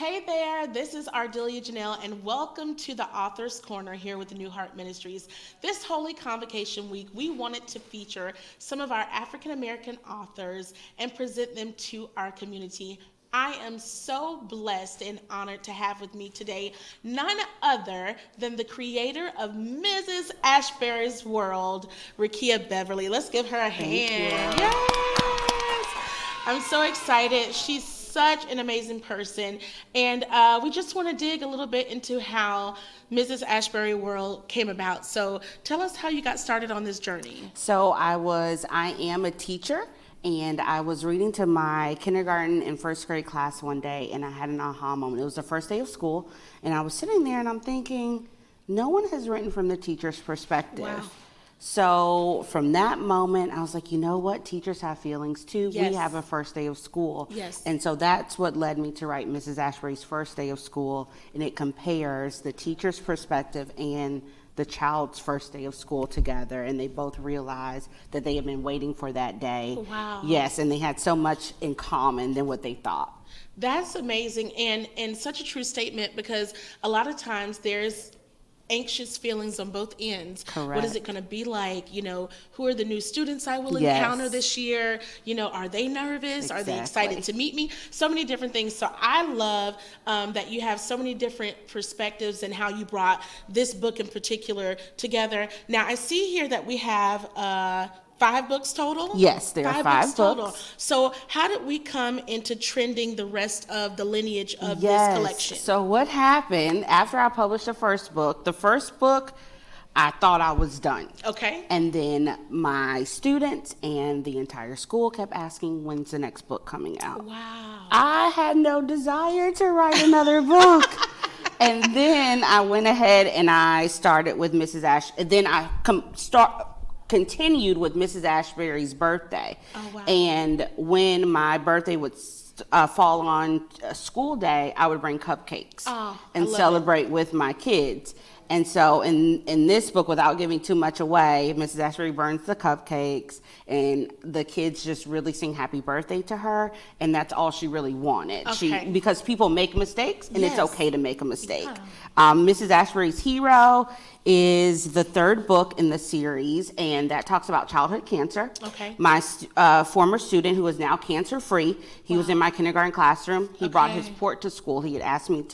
Hey there, this is Ardelia Janelle, and welcome to the Author's Corner here with the New Heart Ministries. This Holy Convocation week, we wanted to feature some of our African American authors and present them to our community. I am so blessed and honored to have with me today none other than the creator of Mrs. Ashbury's World, Rekia Beverly. Let's give her a hand. Yes! I'm so excited. She's such an amazing person, and we just want to dig a little bit into how Mrs. Ashbury World came about. So tell us how you got started on this journey. So I am a teacher, and I was reading to my kindergarten and first grade class one day, and I had an aha moment. It was the first day of school, and I was sitting there and I'm thinking, no one has written from the teacher's perspective. Wow. So from that moment, I was like, you know what? Teachers have feelings too. Yes. We have a first day of school. Yes. And so that's what led me to write Mrs. Ashbury's first day of school. And it compares the teacher's perspective and the child's first day of school together. And they both realized that they had been waiting for that day. Wow. Yes, and they had so much in common than what they thought. That's amazing, and such a true statement, because a lot of times there's anxious feelings on both ends. Correct. What is it going to be like? Who are the new students I will Yes. encounter this year? Are they nervous? Are they excited Exactly. to meet me? So many different things. So I love that you have so many different perspectives and how you brought this book in particular together. Now I see here that we have 5 books total? Yes, there are 5 total. books. So how did we come into trending the rest of the lineage of Yes. this collection? So what happened after I published the first book, I thought I was done. Okay. And then my students and the entire school kept asking, when's the next book coming out? Wow. I had no desire to write another book. And then I went ahead and I started with Mrs. Ash. Then I continued with Mrs. Ashbury's birthday. Oh, wow. And when my birthday would fall on a school day, I would bring cupcakes and celebrate with my kids. And so in this book, without giving too much away, Mrs. Ashbury burns the cupcakes, and the kids just really sing happy birthday to her, and that's all she really wanted. Okay. Because people make mistakes, and Yes. it's okay to make a mistake. Yeah. Mrs. Ashbury's Hero is the 3rd book in the series, and that talks about childhood cancer. Okay. My former student, who is now cancer-free, he was in my kindergarten classroom. He brought his Okay. port to school. He had asked me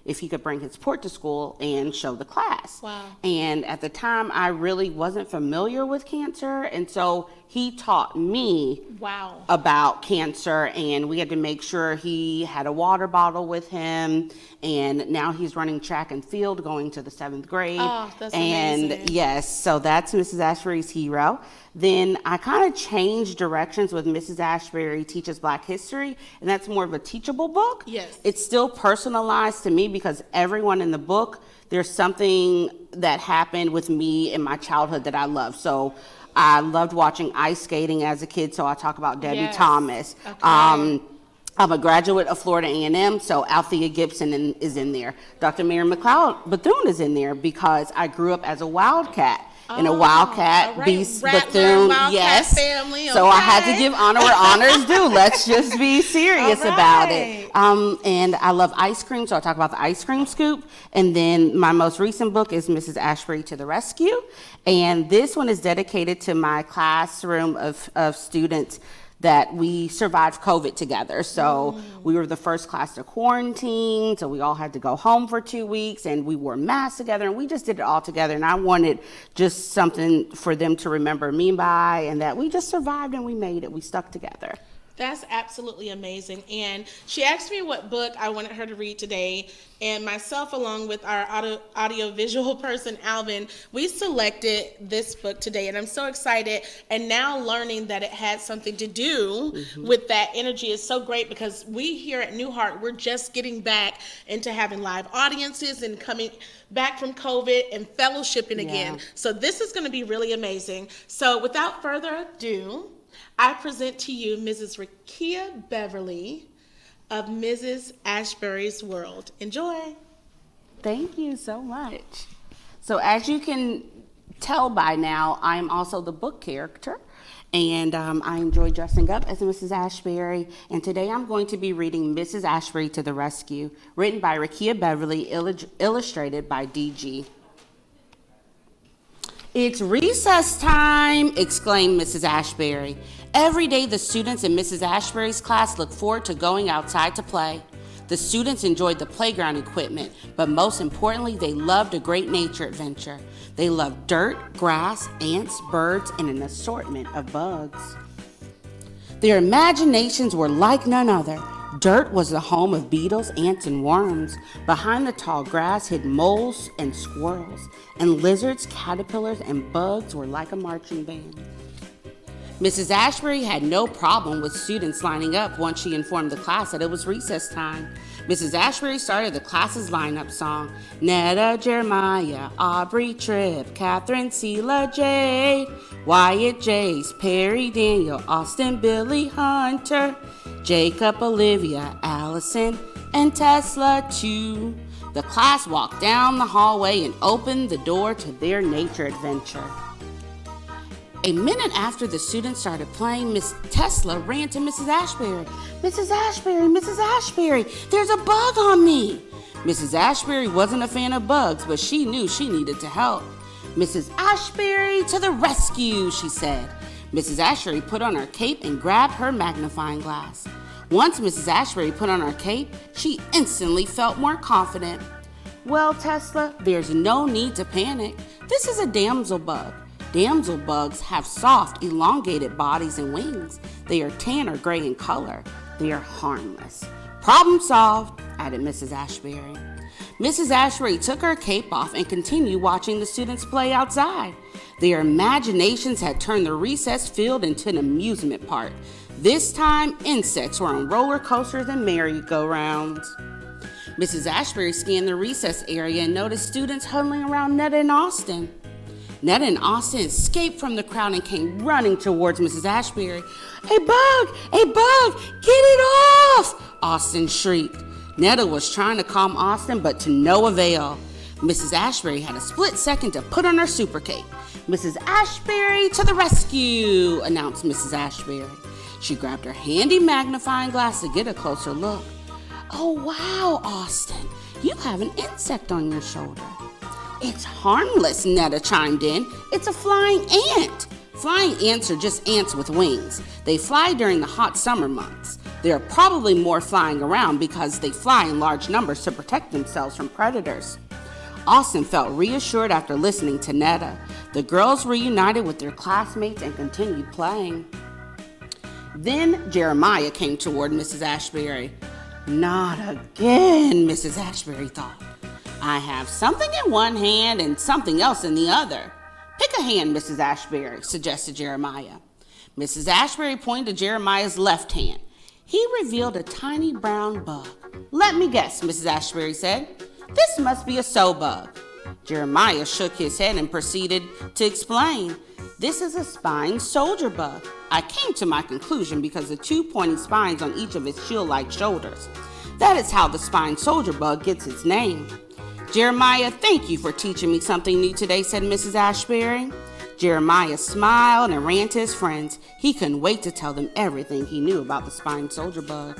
if he could bring his port to school and show the class. Wow. And at the time, I really wasn't familiar with cancer, and so he taught me Wow. about cancer, and we had to make sure he had a water bottle with him, and now he's running track and field going to the 7th grade. Oh, that's and amazing. yes, so that's Mrs. Ashbury's Hero. Then I kind of changed directions with Mrs. Ashbury Teaches Black History, and that's more of a teachable book. Yes. It's still personalized to me because everyone in the book, there's something that happened with me in my childhood that I love. So I loved watching ice skating as a kid, so I talk about Debbie Yes. Thomas. Okay. I'm a graduate of Florida A&M, so Althea Gibson is in there. Dr. Mary McLeod Bethune is in there because I grew up as a wildcat. In a wildcat, all right. Beast Rattler, Bethune, wildcat yes. family, So I had to okay. give honor where honor's due. Let's just be serious All about right. it. And I love ice cream, so I talk about the ice cream scoop. And then my most recent book is Mrs. Ashbury to the Rescue. And this one is dedicated to my classroom of students that we survived COVID together. So we were the first class to quarantine, so we all had to go home for 2 weeks, and we wore masks together, and we just did it all together. And I wanted just something for them to remember me by, and that we just survived and we made it. We stuck together. That's absolutely amazing. And she asked me what book I wanted her to read today. And myself, along with our audio-visual person, Alvin, we selected this book today. And I'm so excited. And now learning that it had something to do with that energy is so great, because we here at New Heart, we're just getting back into having live audiences and coming back from COVID and fellowshipping again. So this is going to be really amazing. So without further ado, I present to you Mrs. Rekia Beverly of Mrs. Ashbury's World. Enjoy. Thank you so much. So as you can tell by now, I'm also the book character. And I enjoy dressing up as Mrs. Ashbury. And today I'm going to be reading Mrs. Ashbury to the Rescue, written by Rekia Beverly, illustrated by DG. "It's recess time," exclaimed Mrs. Ashbury. Every day the students in Mrs. Ashbury's class look forward to going outside to play. The students enjoyed the playground equipment, but most importantly, they loved a great nature adventure. They loved dirt, grass, ants, birds, and an assortment of bugs. Their imaginations were like none other. Dirt was the home of beetles, ants, and worms. Behind the tall grass hid moles and squirrels, and lizards, caterpillars, and bugs were like a marching band. Mrs. Ashbury had no problem with students lining up once she informed the class that it was recess time. Mrs. Ashbury started the class's lineup song. Netta, Jeremiah, Aubrey, Tripp, Catherine, Sela, Jade, Wyatt, Jace, Perry, Daniel, Austin, Billy, Hunter, Jacob, Olivia, Allison, and Tesla too. The class walked down the hallway and opened the door to their nature adventure. A minute after the students started playing, Miss Tesla ran to Mrs. Ashbury. "Mrs. Ashbury, Mrs. Ashbury, there's a bug on me." Mrs. Ashbury wasn't a fan of bugs, but she knew she needed to help. "Mrs. Ashbury to the rescue," she said. Mrs. Ashbury put on her cape and grabbed her magnifying glass. Once Mrs. Ashbury put on her cape, she instantly felt more confident. "Well, Tesla, there's no need to panic. This is a damsel bug. Damsel bugs have soft, elongated bodies and wings. They are tan or gray in color. They are harmless." "Problem solved," added Mrs. Ashbury. Mrs. Ashbury took her cape off and continued watching the students play outside. Their imaginations had turned the recess field into an amusement park. This time, insects were on roller coasters and merry-go-rounds. Mrs. Ashbury scanned the recess area and noticed students huddling around Netta and Austin. Netta and Austin escaped from the crowd and came running towards Mrs. Ashbury. A bug! Get it off!" Austin shrieked. Netta was trying to calm Austin, but to no avail. Mrs. Ashbury had a split second to put on her super cape. "Mrs. Ashbury to the rescue," announced Mrs. Ashbury. She grabbed her handy magnifying glass to get a closer look. "Oh, wow, Austin, you have an insect on your shoulder." "It's harmless," Netta chimed in. "It's a flying ant." Flying ants are just ants with wings. They fly during the hot summer months. There are probably more flying around because they fly in large numbers to protect themselves from predators. Austin felt reassured after listening to Netta. The girls reunited with their classmates and continued playing. Then Jeremiah came toward Mrs. Ashbury. "Not again," Mrs. Ashbury thought. "I have something in one hand and something else in the other." "Pick a hand, Mrs. Ashbury," suggested Jeremiah. Mrs. Ashbury pointed to Jeremiah's left hand. He revealed a tiny brown bug. "Let me guess," Mrs. Ashbury said. "This must be a sow bug." Jeremiah shook his head and proceeded to explain. "This is a spine soldier bug. I came to my conclusion because of two pointy spines on each of its shield-like shoulders. That is how the spine soldier bug gets its name." "Jeremiah, thank you for teaching me something new today," said Mrs. Ashbury. Jeremiah smiled and ran to his friends. He couldn't wait to tell them everything he knew about the spine soldier bug.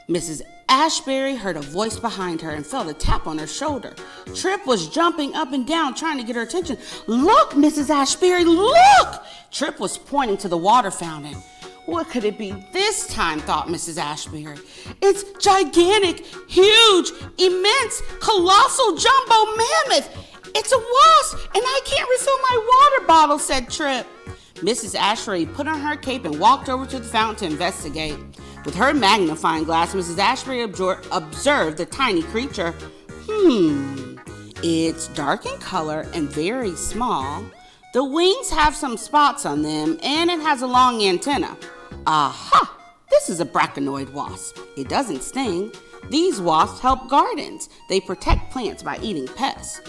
Mrs. Ashbury heard a voice behind her and felt a tap on her shoulder. Tripp was jumping up and down trying to get her attention. "Look, Mrs. Ashbury, look!" Tripp was pointing to the water fountain. What could it be this time, thought Mrs. Ashbury. It's gigantic, huge, immense, colossal, jumbo mammoth. It's a wasp, and I can't refill my water bottle, said Tripp. Mrs. Ashbury put on her cape and walked over to the fountain to investigate. With her magnifying glass, Mrs. Ashbury observed the tiny creature. It's dark in color and very small. The wings have some spots on them, and it has a long antenna. Aha! This is a braconid wasp. It doesn't sting. These wasps help gardens. They protect plants by eating pests.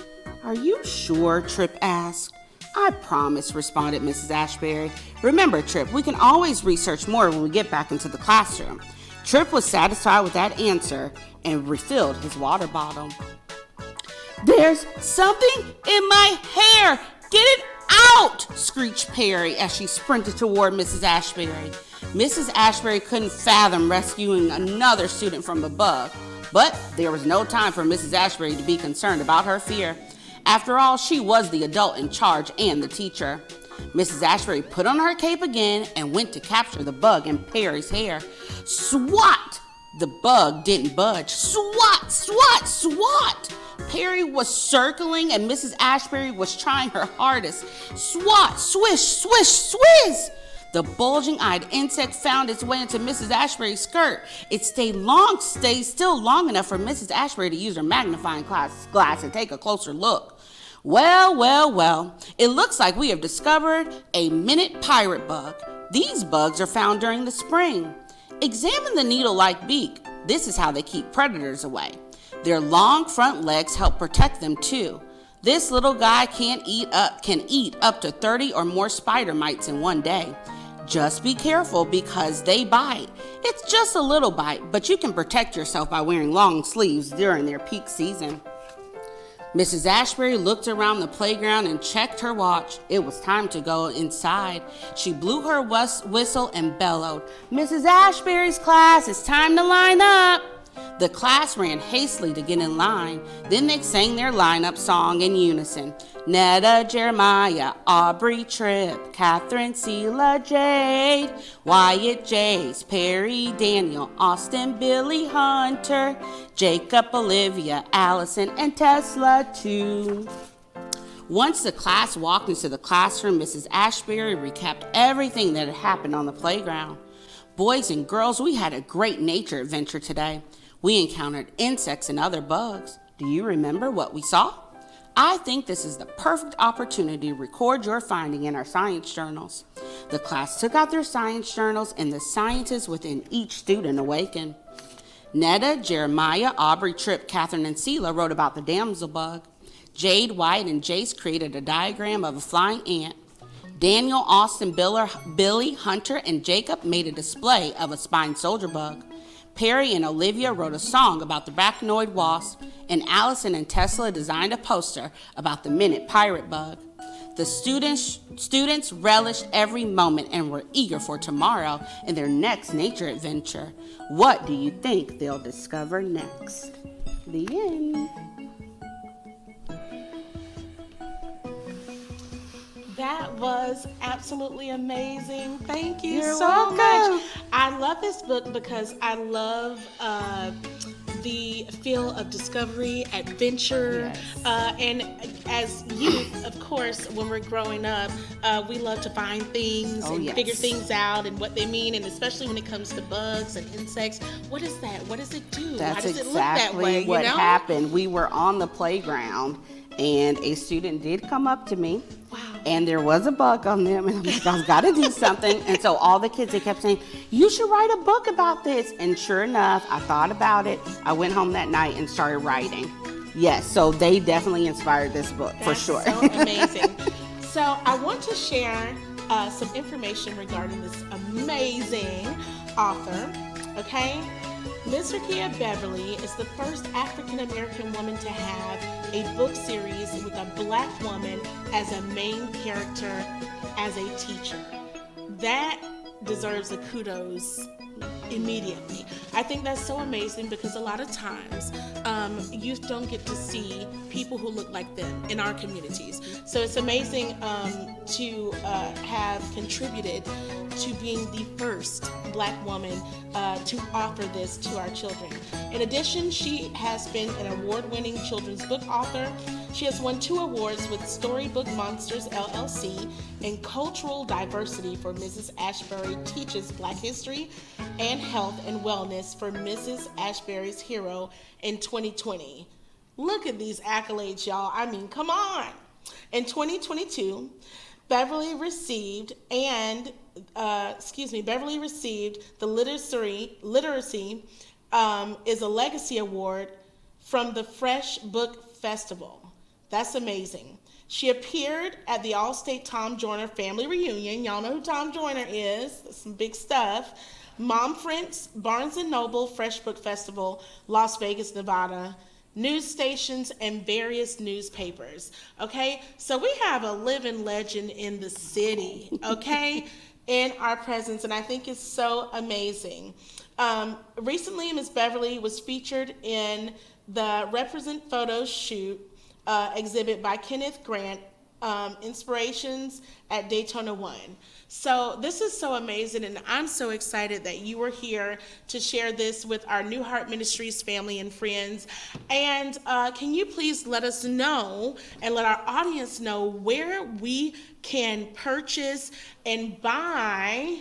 Are you sure? Tripp asked. I promise, responded Mrs. Ashbury. Remember, Tripp, we can always research more when we get back into the classroom. Tripp was satisfied with that answer and refilled his water bottle. There's something in my hair. Get it Don't! Screeched Perry as she sprinted toward Mrs. Ashbury. Mrs. Ashbury couldn't fathom rescuing another student from a bug, but there was no time for Mrs. Ashbury to be concerned about her fear. After all, she was the adult in charge and the teacher. Mrs. Ashbury put on her cape again and went to capture the bug in Perry's hair. Swat! The bug didn't budge. Swat! Swat! Swat! Perry was circling and Mrs. Ashbury was trying her hardest. Swat! Swish! Swish! Swizz! The bulging-eyed insect found its way into Mrs. Ashbury's skirt. It stayed still long enough for Mrs. Ashbury to use her magnifying glass and take a closer look. Well, well, well, it looks like we have discovered a minute pirate bug. These bugs are found during the spring. Examine the needle-like beak. This is how they keep predators away. Their long front legs help protect them too. This little guy can eat up to 30 or more spider mites in one day. Just be careful because they bite. It's just a little bite, but you can protect yourself by wearing long sleeves during their peak season. Mrs. Ashbury looked around the playground and checked her watch. It was time to go inside. She blew her whistle and bellowed, "Mrs. Ashbury's class, it's time to line up." The class ran hastily to get in line. Then they sang their lineup song in unison. Netta, Jeremiah, Aubrey, Tripp, Catherine, Selah, Jade, Wyatt, Jace, Perry, Daniel, Austin, Billy, Hunter, Jacob, Olivia, Allison, and Tesla too. Once the class walked into the classroom, Mrs. Ashbury recapped everything that had happened on the playground. Boys and girls, we had a great nature adventure today. We encountered insects and other bugs. Do you remember what we saw? I think this is the perfect opportunity to record your finding in our science journals. The class took out their science journals and the scientists within each student awakened. Netta, Jeremiah, Aubrey, Tripp, Catherine, and Selah wrote about the damsel bug. Jade, Wyatt, and Jace created a diagram of a flying ant. Daniel, Austin, Billy, Hunter, and Jacob made a display of a spine soldier bug. Perry and Olivia wrote a song about the arachnoid wasp, and Allison and Tesla designed a poster about the minute pirate bug. The students relished every moment and were eager for tomorrow and their next nature adventure. What do you think they'll discover next? The end. That was absolutely amazing. Thank you You're so welcome. much. I love this book because I love the feel of discovery, adventure, Yes. and as youth, of course, when we're growing up, we love to find things and yes. figure things out and what they mean, and especially when it comes to bugs and insects. What is that? What does it do? That's Why does it exactly look that way? what you know? happened. We were on the playground and a student did come up to me. Wow. And there was a bug on them, and I'm like, I've got to do something. And so all the kids, they kept saying, you should write a book about this. And sure enough, I thought about it. I went home that night and started writing. Yes, so they definitely inspired this book, for sure. So amazing. So I want to share some information regarding this amazing author, okay? Miss Rekia Beverly is the first African-American woman to have a book series with a Black woman as a main character as a teacher. That deserves a kudos immediately. I think that's so amazing because a lot of times youth don't get to see people who look like them in our communities. So it's amazing to have contributed to being the first Black woman to offer this to our children. In addition, she has been an award-winning children's book author. She has won 2 awards with Storybook Monsters LLC and Cultural Diversity for Mrs. Ashbury Teaches Black History and Health and Wellness for Mrs. Ashbury's Hero in 2020. Look at these accolades, y'all. I mean, come on. In 2022, Beverly received the Literacy is a Legacy Award from the Fresh Book Festival. That's amazing. She appeared at the Allstate Tom Joyner Family Reunion. Y'all know who Tom Joyner is. That's some big stuff. Mom Prince, Barnes & Noble Fresh Book Festival, Las Vegas, Nevada. news stations, and various newspapers. Okay, so we have a living legend in the city, okay, in our presence, and I think it's so amazing. Recently, Miss Beverly was featured in the Represent Photos Shoot exhibit by Kenneth Grant, Inspirations at Daytona 1. So this is so amazing, and I'm so excited that you were here to share this with our New Heart Ministries family and friends. And can you please let us know and let our audience know where we can purchase and buy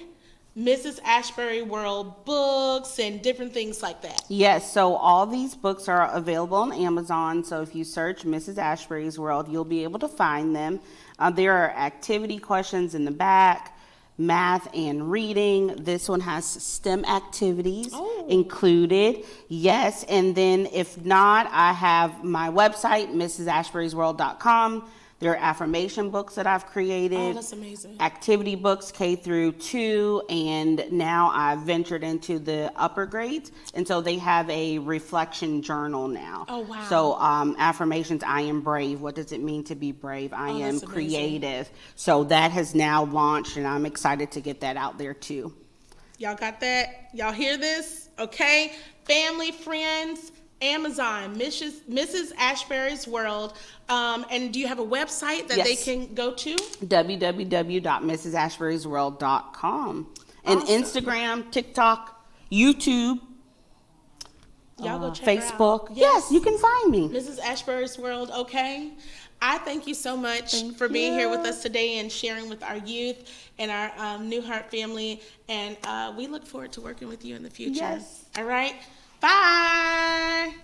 Mrs. Ashbury World books and different things like that? Yes, so all these books are available on Amazon. So if you search Mrs. Ashbury's World, you'll be able to find them. There are activity questions in the back, math and reading. This one has STEM activities included. Yes, and then if not, I have my website, mrsashburysworld.com. There are affirmation books that I've created. Oh, that's amazing. Activity books K through 2, and now I've ventured into the upper grades, and so they have a reflection journal now. Oh, wow. So affirmations, I am brave. What does it mean to be brave? I am that's creative. So that has now launched, and I'm excited to get that out there too. Y'all got that? Y'all hear this? Okay, family, friends, Amazon, Mrs. Ashbury's World. And do you have a website that they Yes. can go to? www.mrsashburysworld.com. And Awesome. Instagram, TikTok, YouTube, Y'all go check her Facebook. out. Yes, you can find me. Mrs. Ashbury's World, okay? I thank you so much for being here with us today and sharing with our youth and our New Heart family. And we look forward to working with you in the future. Yes. All right? Bye.